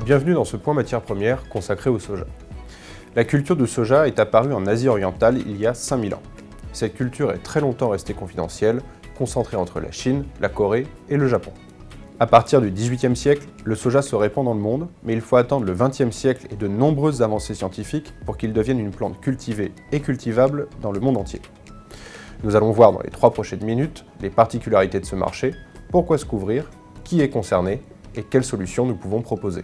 Bienvenue dans ce point matière première consacré au soja. La culture du soja est apparue en Asie orientale il y a 5000 ans. Cette culture est très longtemps restée confidentielle, concentrée entre la Chine, la Corée et le Japon. À partir du XVIIIe siècle, le soja se répand dans le monde, mais il faut attendre le XXe siècle et de nombreuses avancées scientifiques pour qu'il devienne une plante cultivée et cultivable dans le monde entier. Nous allons voir dans les 3 prochaines minutes les particularités de ce marché, pourquoi se couvrir, qui est concerné et quelles solutions nous pouvons proposer.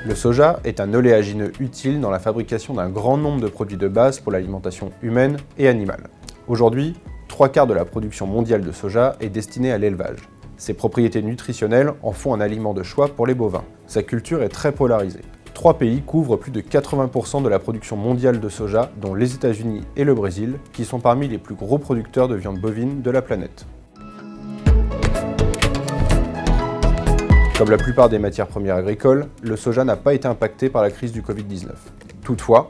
Le soja est un oléagineux utile dans la fabrication d'un grand nombre de produits de base pour l'alimentation humaine et animale. Aujourd'hui, 3/4 de la production mondiale de soja est destinée à l'élevage. Ses propriétés nutritionnelles en font un aliment de choix pour les bovins. Sa culture est très polarisée. 3 pays couvrent plus de 80% de la production mondiale de soja, dont les États-Unis et le Brésil, qui sont parmi les plus gros producteurs de viande bovine de la planète. Comme la plupart des matières premières agricoles, le soja n'a pas été impacté par la crise du Covid-19. Toutefois,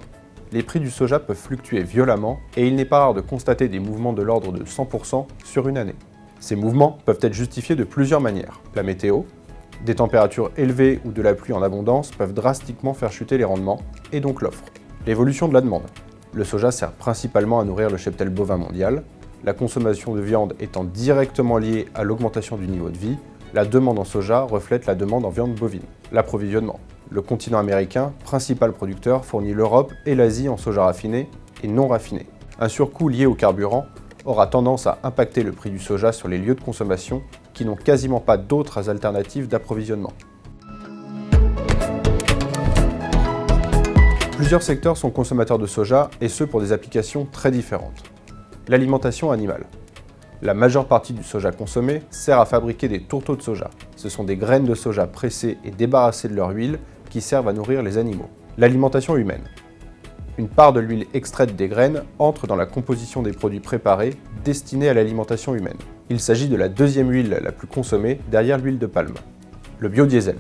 les prix du soja peuvent fluctuer violemment et il n'est pas rare de constater des mouvements de l'ordre de 100% sur une année. Ces mouvements peuvent être justifiés de plusieurs manières. La météo, des températures élevées ou de la pluie en abondance peuvent drastiquement faire chuter les rendements et donc l'offre. L'évolution de la demande. Le soja sert principalement à nourrir le cheptel bovin mondial. La consommation de viande étant directement liée à l'augmentation du niveau de vie, la demande en soja reflète la demande en viande bovine. L'approvisionnement. Le continent américain, principal producteur, fournit l'Europe et l'Asie en soja raffiné et non raffiné. Un surcoût lié au carburant aura tendance à impacter le prix du soja sur les lieux de consommation qui n'ont quasiment pas d'autres alternatives d'approvisionnement. Plusieurs secteurs sont consommateurs de soja et ce pour des applications très différentes. L'alimentation animale. La majeure partie du soja consommé sert à fabriquer des tourteaux de soja. Ce sont des graines de soja pressées et débarrassées de leur huile qui servent à nourrir les animaux. L'alimentation humaine. Une part de l'huile extraite des graines entre dans la composition des produits préparés destinés à l'alimentation humaine. Il s'agit de la deuxième huile la plus consommée derrière l'huile de palme. Le biodiesel.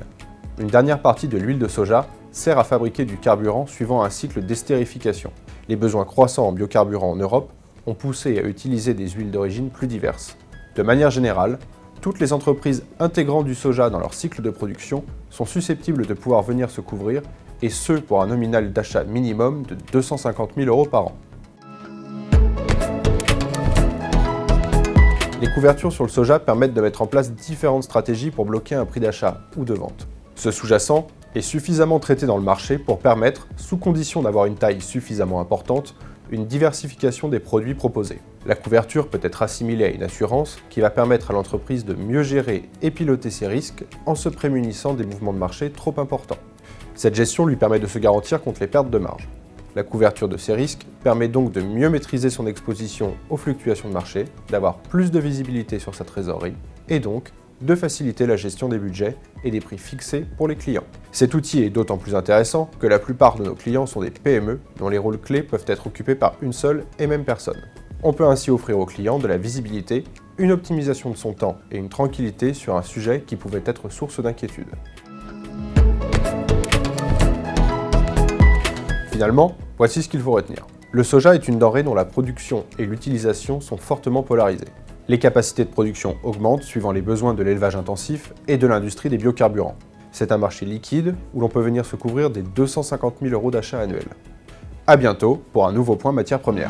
Une dernière partie de l'huile de soja sert à fabriquer du carburant suivant un cycle d'estérification. Les besoins croissants en biocarburant en Europe ont poussé à utiliser des huiles d'origine plus diverses. De manière générale, toutes les entreprises intégrant du soja dans leur cycle de production sont susceptibles de pouvoir venir se couvrir, et ce pour un nominal d'achat minimum de 250 000 € par an. Les couvertures sur le soja permettent de mettre en place différentes stratégies pour bloquer un prix d'achat ou de vente. Ce sous-jacent est suffisamment traité dans le marché pour permettre, sous condition d'avoir une taille suffisamment importante, une diversification des produits proposés. La couverture peut être assimilée à une assurance qui va permettre à l'entreprise de mieux gérer et piloter ses risques en se prémunissant des mouvements de marché trop importants. Cette gestion lui permet de se garantir contre les pertes de marge. La couverture de ces risques permet donc de mieux maîtriser son exposition aux fluctuations de marché, d'avoir plus de visibilité sur sa trésorerie et donc de faciliter la gestion des budgets et des prix fixés pour les clients. Cet outil est d'autant plus intéressant que la plupart de nos clients sont des PME dont les rôles clés peuvent être occupés par une seule et même personne. On peut ainsi offrir aux clients de la visibilité, une optimisation de son temps et une tranquillité sur un sujet qui pouvait être source d'inquiétude. Finalement, voici ce qu'il faut retenir. Le soja est une denrée dont la production et l'utilisation sont fortement polarisées. Les capacités de production augmentent suivant les besoins de l'élevage intensif et de l'industrie des biocarburants. C'est un marché liquide où l'on peut venir se couvrir des 250 000 € d'achat annuels. A bientôt pour un nouveau point matière première.